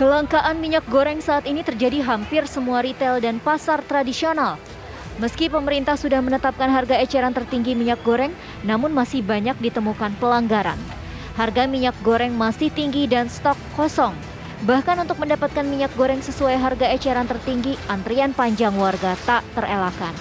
Kelangkaan minyak goreng saat ini terjadi hampir semua retail dan pasar tradisional. Meski pemerintah sudah menetapkan harga eceran tertinggi minyak goreng, namun masih banyak ditemukan pelanggaran. Harga minyak goreng masih tinggi dan stok kosong. Bahkan untuk mendapatkan minyak goreng sesuai harga eceran tertinggi, antrian panjang warga tak terelakkan.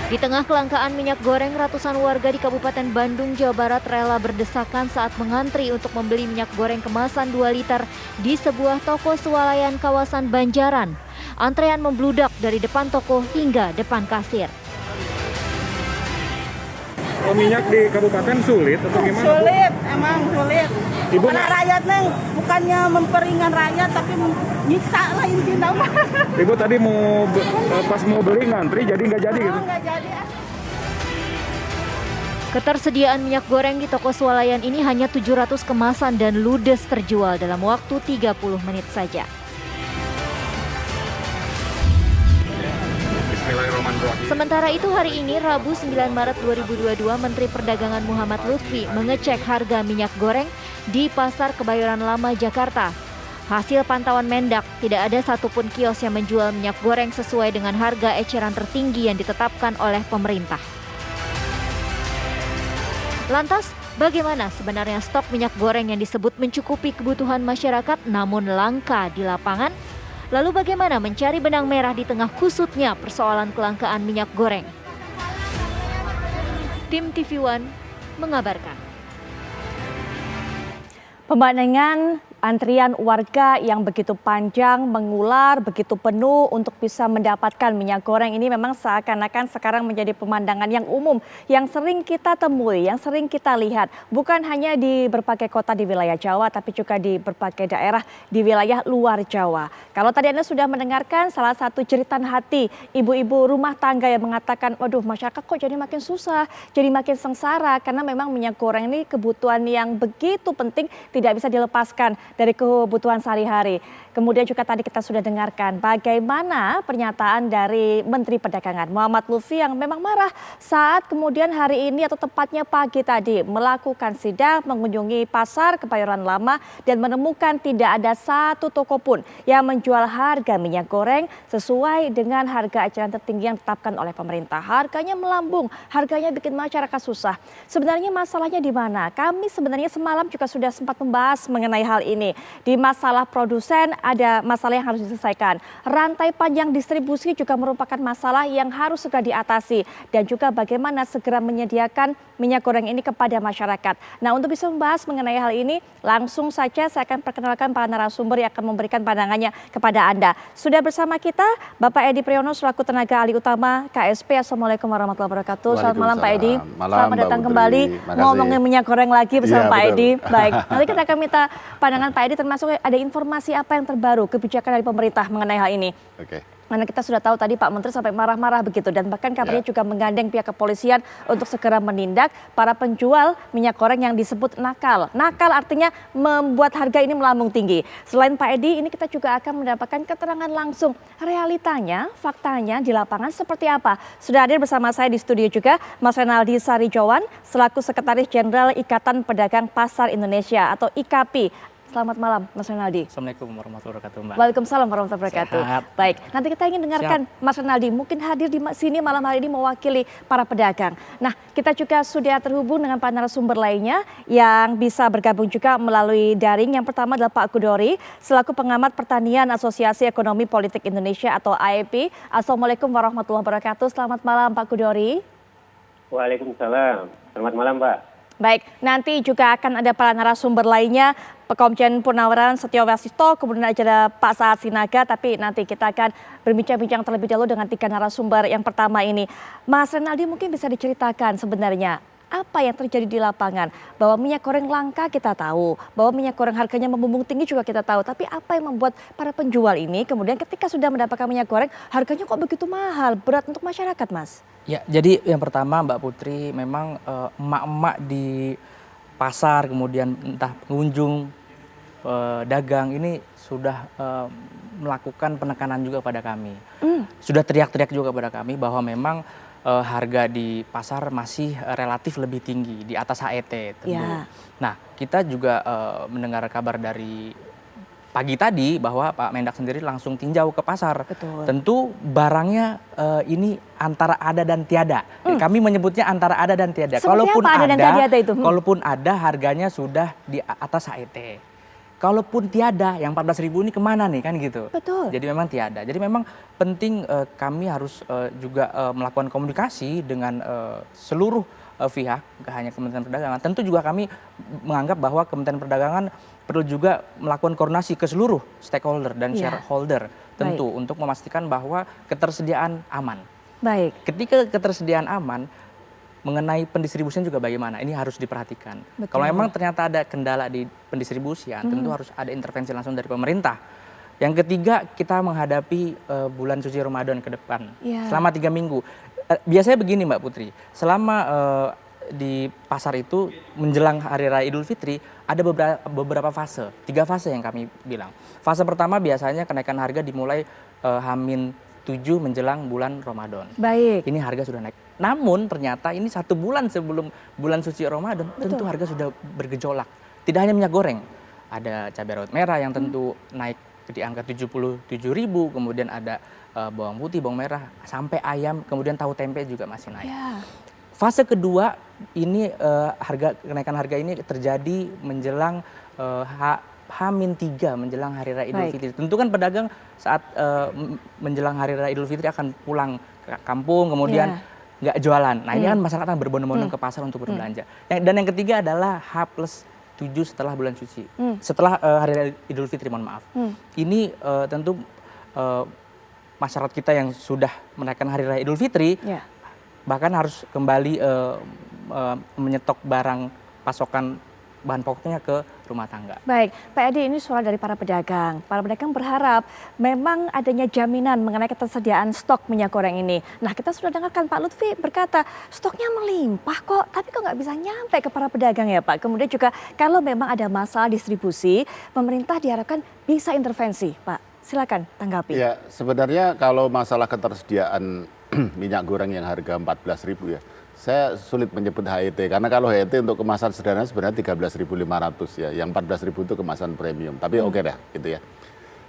Di tengah kelangkaan minyak goreng, ratusan warga di Kabupaten Bandung, Jawa Barat rela berdesakan saat mengantri untuk membeli minyak goreng kemasan 2 liter di sebuah toko swalayan kawasan Banjaran. Antrean membludak dari depan toko hingga depan kasir. Minyak di kabupaten sulit atau gimana? Sulit, emang sulit. Ibu karena rakyat neng bukannya memperingan rakyat tapi nyiksa lah intinya. Ibu tadi pas mau beli ngantri jadi nggak jadi gitu? Nggak jadi. Ketersediaan minyak goreng di toko swalayan ini hanya 700 kemasan dan ludes terjual dalam waktu 30 menit saja. Sementara itu hari ini Rabu 9 Maret 2022 Menteri Perdagangan Muhammad Lutfi mengecek harga minyak goreng di Pasar Kebayoran Lama Jakarta. Hasil pantauan Mendak, tidak ada satupun kios yang menjual minyak goreng sesuai dengan harga eceran tertinggi yang ditetapkan oleh pemerintah. Lantas, bagaimana sebenarnya stok minyak goreng yang disebut mencukupi kebutuhan masyarakat namun langka di lapangan? Lalu bagaimana mencari benang merah di tengah kusutnya persoalan kelangkaan minyak goreng? Tim TV One mengabarkan. Pemandangan antrian warga yang begitu panjang, mengular, begitu penuh untuk bisa mendapatkan minyak goreng ini memang seakan-akan sekarang menjadi pemandangan yang umum, yang sering kita temui, yang sering kita lihat. Bukan hanya di berbagai kota di wilayah Jawa, tapi juga di berbagai daerah di wilayah luar Jawa. Kalau tadi Anda sudah mendengarkan salah satu jeritan hati ibu-ibu rumah tangga yang mengatakan, waduh masyarakat kok jadi makin susah, jadi makin sengsara, karena memang minyak goreng ini kebutuhan yang begitu penting, tidak bisa dilepaskan dari kebutuhan sehari-hari. Kemudian juga tadi kita sudah dengarkan bagaimana pernyataan dari Menteri Perdagangan Muhammad Lutfi yang memang marah saat kemudian hari ini atau tepatnya pagi tadi melakukan sidak mengunjungi Pasar Kebayoran Lama dan menemukan tidak ada satu toko pun yang menjual harga minyak goreng sesuai dengan harga eceran tertinggi yang ditetapkan oleh pemerintah. Harganya melambung, harganya bikin masyarakat susah. Sebenarnya masalahnya di mana? Kami sebenarnya semalam juga sudah sempat membahas mengenai hal ini. Di masalah produsen ada masalah yang harus diselesaikan. Rantai panjang distribusi juga merupakan masalah yang harus segera diatasi. Dan juga bagaimana segera menyediakan minyak goreng ini kepada masyarakat. Nah, untuk bisa membahas mengenai hal ini, langsung saja saya akan perkenalkan para narasumber yang akan memberikan pandangannya kepada Anda. Sudah bersama kita Bapak Edi Priyono selaku tenaga ahli utama KSP. Assalamualaikum warahmatullahi wabarakatuh. Selamat malam Pak Edi. Selamat datang kembali ngomongin minyak goreng lagi bersama Pak Edi. Baik, nanti kita akan minta pandangan Pak Edi termasuk ada informasi apa yang terbaru kebijakan dari pemerintah mengenai hal ini. Oke. Karena kita sudah tahu tadi Pak Menteri sampai marah-marah begitu dan bahkan kabarnya juga menggandeng pihak kepolisian untuk segera menindak para penjual minyak goreng yang disebut nakal. Nakal artinya membuat harga ini melambung tinggi. Selain Pak Edi, ini kita juga akan mendapatkan keterangan langsung realitanya, faktanya di lapangan seperti apa. Sudah hadir bersama saya di studio juga Mas Renaldi Sarijowan selaku Sekretaris Jenderal Ikatan Pedagang Pasar Indonesia atau IKAPI. Selamat malam Mas Renaldi. Assalamualaikum warahmatullahi wabarakatuh Mbak. Waalaikumsalam warahmatullahi wabarakatuh. Sehat. Baik, nanti kita ingin dengarkan Mas Renaldi mungkin hadir di sini malam hari ini mewakili para pedagang. Nah, kita juga sudah terhubung dengan para narasumber lainnya yang bisa bergabung juga melalui daring. Yang pertama adalah Pak Kudori selaku pengamat pertanian Asosiasi Ekonomi Politik Indonesia atau AEP. Assalamualaikum warahmatullahi wabarakatuh. Selamat malam Pak Kudori. Waalaikumsalam. Selamat malam Mbak. Baik, nanti juga akan ada para narasumber lainnya, Komjen Purnaweran Setio Wasisto, kemudian ada Pak Saad Sinaga, tapi nanti kita akan berbincang-bincang terlebih dahulu dengan 3 narasumber yang pertama ini. Mas Renaldi mungkin bisa diceritakan sebenarnya apa yang terjadi di lapangan, bahwa minyak goreng langka kita tahu, bahwa minyak goreng harganya membumbung tinggi juga kita tahu, tapi apa yang membuat para penjual ini kemudian ketika sudah mendapatkan minyak goreng harganya kok begitu mahal, berat untuk masyarakat Mas? Ya, jadi yang pertama Mbak Putri, memang emak-emak di pasar, kemudian entah pengunjung, dagang ini sudah melakukan penekanan juga pada kami. Sudah teriak-teriak juga pada kami bahwa memang harga di pasar masih relatif lebih tinggi di atas HET tentu. Ya. Nah, kita juga mendengar kabar dari pagi tadi bahwa Pak Mendak sendiri langsung tinjau ke pasar. Betul. Tentu barangnya ini antara ada dan tiada. Kami menyebutnya antara ada dan tiada. Seperti apa ada dan tiada itu? Kalaupun ada harganya sudah di atas HET. Kalaupun tiada, yang 14.000 ini kemana nih kan gitu. Betul. Jadi memang tiada. Jadi memang penting kami harus juga melakukan komunikasi dengan seluruh pihak, gak hanya Kementerian Perdagangan. Tentu juga kami menganggap bahwa Kementerian Perdagangan perlu juga melakukan koordinasi ke seluruh stakeholder dan shareholder tentu untuk memastikan bahwa ketersediaan aman. Baik. Ketika ketersediaan aman, mengenai pendistribusian juga bagaimana, ini harus diperhatikan. Betul. Kalau memang ternyata ada kendala di pendistribusian, tentu harus ada intervensi langsung dari pemerintah. Yang ketiga, kita menghadapi bulan suci Ramadan ke depan, selama 3 minggu. Biasanya begini Mbak Putri, selama di pasar itu menjelang Hari Raya Idul Fitri, ada beberapa fase, 3 fase yang kami bilang. Fase pertama biasanya kenaikan harga dimulai H-7 menjelang bulan Ramadan. Baik. Ini harga sudah naik. Namun ternyata ini 1 bulan sebelum bulan suci Ramadan, tentu harga sudah bergejolak. Tidak hanya minyak goreng, ada cabai rawit merah yang tentu naik di angka 77.000, kemudian ada bawang putih, bawang merah, sampai ayam, kemudian tahu tempe juga masih naik. Ya. Fase kedua ini kenaikan harga ini terjadi menjelang H-3 menjelang Hari Raya Idul Fitri. Tentu kan pedagang saat menjelang Hari Raya Idul Fitri akan pulang ke kampung, kemudian nggak jualan. Nah ini kan masyarakat akan berbondong-bondong ke pasar untuk berbelanja. Dan yang ketiga adalah H+7 setelah bulan suci, setelah Hari Raya Idul Fitri, mohon maaf. Ini tentu masyarakat kita yang sudah merayakan Hari Raya Idul Fitri, bahkan harus kembali menyetok barang pasokan bahan pokoknya ke rumah tangga. Baik, Pak Edi, ini suara dari para pedagang. Para pedagang berharap memang adanya jaminan mengenai ketersediaan stok minyak goreng ini. Nah, kita sudah dengarkan Pak Lutfi berkata stoknya melimpah kok, tapi kok nggak bisa nyampe ke para pedagang ya Pak. Kemudian juga kalau memang ada masalah distribusi, pemerintah diharapkan bisa intervensi. Pak, silakan tanggapi. Ya, sebenarnya kalau masalah ketersediaan minyak goreng yang harga 14.000 ya, saya sulit menyebut HET karena kalau HET untuk kemasan sederhana sebenarnya 13.500 ya, yang 14.000 itu kemasan premium. Tapi oke dah gitu ya.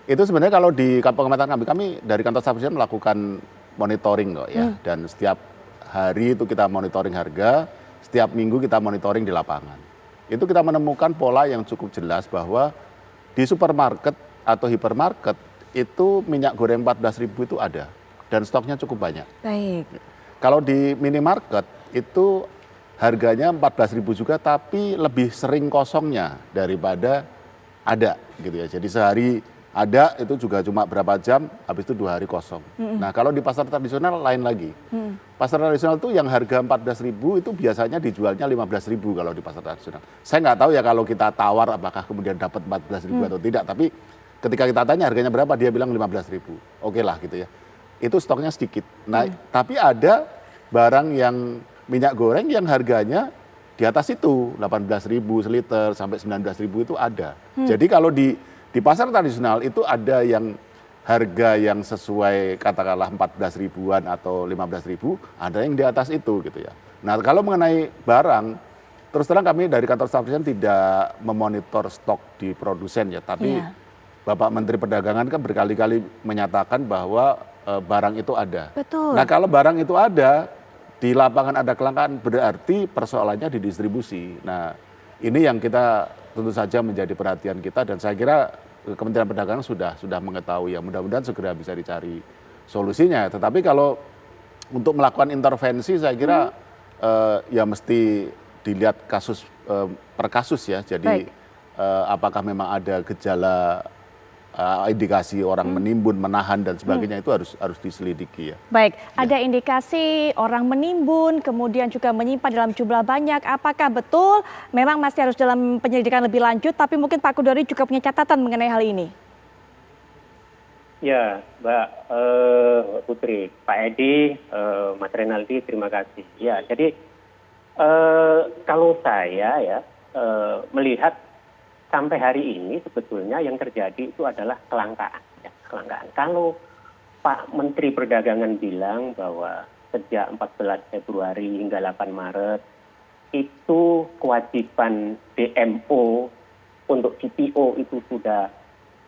Itu sebenarnya kalau di pengamatan kami dari kantor staf presiden melakukan monitoring kok ya, dan setiap hari itu kita monitoring harga, setiap minggu kita monitoring di lapangan. Itu kita menemukan pola yang cukup jelas bahwa di supermarket atau hipermarket itu minyak goreng 14.000 itu ada dan stoknya cukup banyak. Baik. Kalau di minimarket itu harganya 14.000 juga tapi lebih sering kosongnya daripada ada gitu ya. Jadi sehari ada itu juga cuma berapa jam, habis itu 2 hari kosong. Nah kalau di pasar tradisional lain lagi. Pasar tradisional itu yang harga 14.000 itu biasanya dijualnya 15.000 kalau di pasar tradisional. Saya nggak tahu ya kalau kita tawar apakah kemudian dapat 14.000 atau tidak. Tapi ketika kita tanya harganya berapa, dia bilang 15.000. Oke lah gitu ya. Itu stoknya sedikit. Nah, tapi ada barang yang minyak goreng yang harganya di atas itu 18.000 seliter sampai 19.000 itu ada. Jadi kalau di pasar tradisional itu ada yang harga yang sesuai katakanlah 14.000-an atau 15.000, ada yang di atas itu gitu ya. Nah, kalau mengenai barang, terus terang kami dari kantor staf presiden tidak memonitor stok di produsen ya, tapi Bapak Menteri Perdagangan kan berkali-kali menyatakan bahwa barang itu ada. Betul. Nah kalau barang itu ada, di lapangan ada kelangkaan berarti persoalannya di distribusi. Nah ini yang kita tentu saja menjadi perhatian kita dan saya kira Kementerian Perdagangan sudah mengetahui ya, mudah-mudahan segera bisa dicari solusinya. Tetapi kalau untuk melakukan intervensi saya kira ya mesti dilihat kasus per kasus ya. Jadi apakah memang ada gejala indikasi orang menimbun, menahan dan sebagainya itu harus diselidiki ya. Baik, ada indikasi orang menimbun, kemudian juga menyimpan dalam jumlah banyak. Apakah betul memang masih harus dalam penyelidikan lebih lanjut, tapi mungkin Pak Kudori juga punya catatan mengenai hal ini? Ya, Mbak Putri, Pak Edi, Mas Renaldi, terima kasih. Ya, jadi kalau saya ya melihat sampai hari ini sebetulnya yang terjadi itu adalah kelangkaan. Ya, kelangkaan. Kalau Pak Menteri Perdagangan bilang bahwa sejak 14 Februari hingga 8 Maret itu kewajiban DMO untuk CPO itu sudah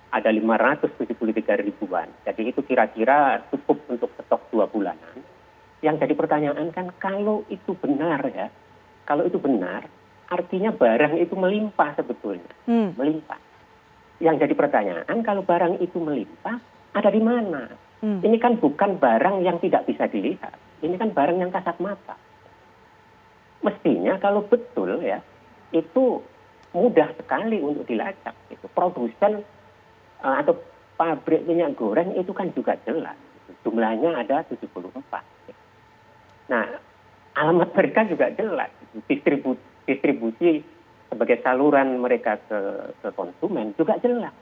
ada 573 ribuan. Jadi itu kira-kira cukup untuk stok 2 bulanan. Yang jadi pertanyaan kan kalau itu benar ya, kalau itu benar artinya barang itu melimpah sebetulnya, melimpah. Yang jadi pertanyaan kalau barang itu melimpah ada di mana? Ini kan bukan barang yang tidak bisa dilihat, ini kan barang yang kasat mata. Mestinya kalau betul ya itu mudah sekali untuk dilacak. Itu produsen atau pabrik minyak goreng itu kan juga jelas. Jumlahnya ada 74. Nah, alamat mereka juga jelas. Distribusi sebagai saluran mereka ke konsumen juga jelas.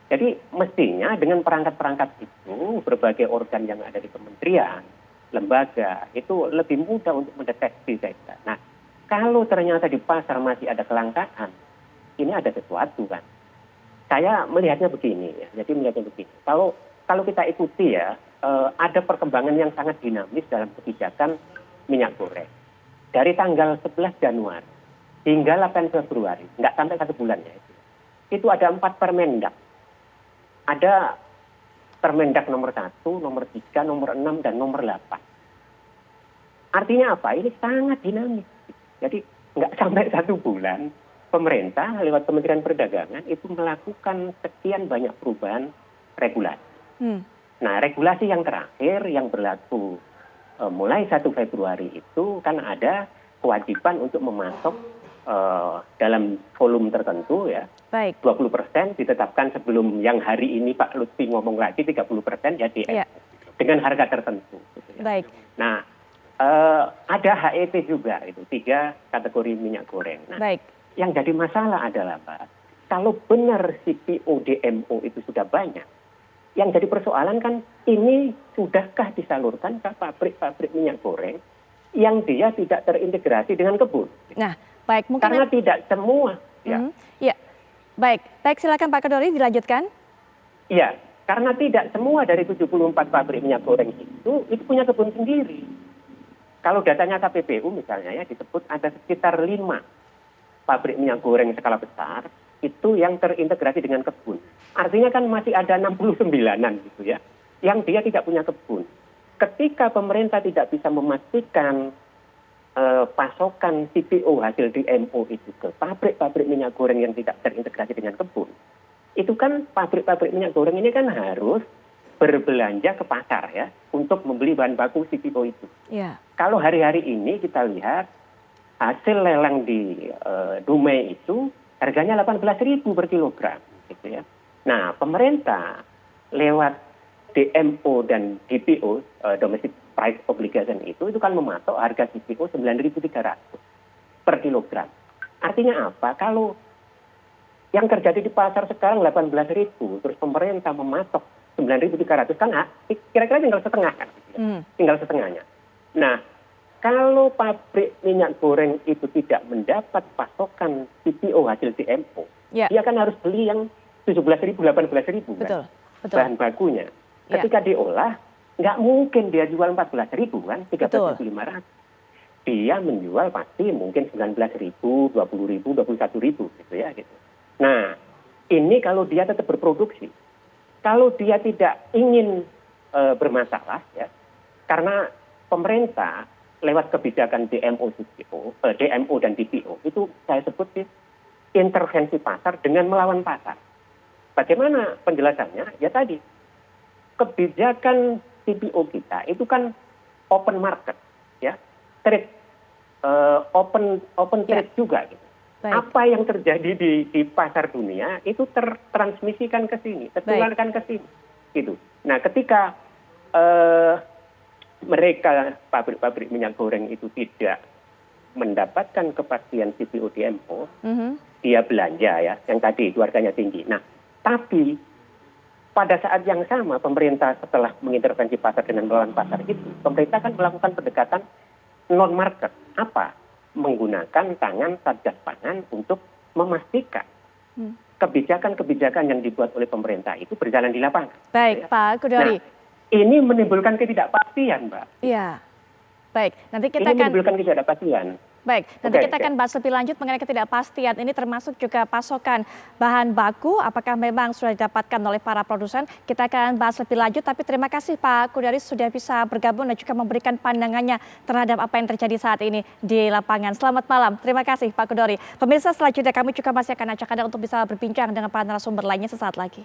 Jadi mestinya dengan perangkat-perangkat itu, berbagai organ yang ada di kementerian, lembaga, itu lebih mudah untuk mendeteksi data. Nah, kalau ternyata di pasar masih ada kelangkaan, ini ada sesuatu kan. Saya melihatnya begini ya. Jadi melihatnya begini. Kalau kita ikuti ya, ada perkembangan yang sangat dinamis dalam kebijakan minyak goreng. Dari tanggal 11 Januari hingga 8 Februari, nggak sampai 1 bulan ya. Itu ada 4 permendak. Ada permendak nomor 1, nomor 3, nomor 6, dan nomor 8. Artinya apa? Ini sangat dinamis. Jadi nggak sampai 1 bulan, pemerintah lewat Kementerian Perdagangan itu melakukan sekian banyak perubahan regulasi. Nah, regulasi yang terakhir yang berlaku mulai 1 Februari itu kan ada kewajiban untuk memasok dalam volume tertentu ya. Baik. 20% ditetapkan sebelum yang hari ini Pak Lutfi ngomong lagi 30% ya dengan harga tertentu. Gitu ya. Baik. Nah, ada HET juga itu 3 kategori minyak goreng. Nah, baik. Yang jadi masalah adalah Pak, kalau benar CPO DMO itu sudah banyak, yang jadi persoalan kan ini sudahkah disalurkan ke pabrik-pabrik minyak goreng yang dia tidak terintegrasi dengan kebun? Nah, baik, mungkin karena tidak semua. Ya, baik silakan Pak Kedori dilanjutkan. Iya, karena tidak semua dari 74 pabrik minyak goreng itu punya kebun sendiri. Kalau datanya KPPU misalnya ya disebut ada sekitar 5 pabrik minyak goreng skala besar itu yang terintegrasi dengan kebun. Artinya kan masih ada 69-an gitu ya, yang dia tidak punya kebun. Ketika pemerintah tidak bisa memastikan pasokan CPO hasil DMO itu ke pabrik-pabrik minyak goreng yang tidak terintegrasi dengan kebun, itu kan pabrik-pabrik minyak goreng ini kan harus berbelanja ke pasar ya untuk membeli bahan baku CPO itu. Yeah. Kalau hari-hari ini kita lihat hasil lelang di Dumai itu harganya 18.000 per kilogram, gitu ya. Nah, pemerintah lewat DMO dan DPO, domestic price obligation itu kan mematok harga CPO 9.300 per kilogram. Artinya apa? Kalau yang terjadi di pasar sekarang 18.000, terus pemerintah mematok 9.300 kan kira-kira tinggal setengah kan, tinggal setengahnya. Nah, kalau pabrik minyak goreng itu tidak mendapat pasokan CPO hasil DMO, dia kan harus beli yang 17.000, 18.000 kan, bahan bakunya. Ketika diolah, nggak mungkin dia jual 14.000 kan, 13.500. Dia menjual pasti mungkin 19.000, 20.000, 21.000 gitu ya. Gitu. Nah, ini kalau dia tetap berproduksi. Kalau dia tidak ingin bermasalah ya, karena pemerintah lewat kebijakan DMO dan DPO itu saya sebut intervensi pasar dengan melawan pasar. Bagaimana penjelasannya? Ya tadi kebijakan CPO kita itu kan open market ya, trade open trade juga gitu. Baik. Apa yang terjadi di pasar dunia itu tertransmisikan ke sini, tertularkan ke sini gitu. Nah, ketika mereka pabrik-pabrik minyak goreng itu tidak mendapatkan kepastian CPO DMO, dia belanja ya, yang tadi itu harganya tinggi. Nah, tapi pada saat yang sama pemerintah setelah mengintervensi pasar dengan melawan pasar itu, pemerintah kan melakukan pendekatan non-market. Apa? Menggunakan tangan Satgas Pangan untuk memastikan kebijakan-kebijakan yang dibuat oleh pemerintah itu berjalan di lapangan. Baik, ya. Pak Kudori. Nah, ini menimbulkan ketidakpastian, Mbak. Iya. Baik, nanti kita Ini akan menimbulkan ketidakpastian. Baik, nanti Oke, kita oke. akan bahas lebih lanjut mengenai ketidakpastian. Ini termasuk juga pasokan bahan baku, apakah memang sudah didapatkan oleh para produsen. Kita akan bahas lebih lanjut, tapi terima kasih Pak Kudari sudah bisa bergabung dan juga memberikan pandangannya terhadap apa yang terjadi saat ini di lapangan. Selamat malam, terima kasih Pak Kudari. Pemirsa, selanjutnya kami juga masih akan ajak Anda untuk bisa berbincang dengan para narasumber lainnya sesaat lagi.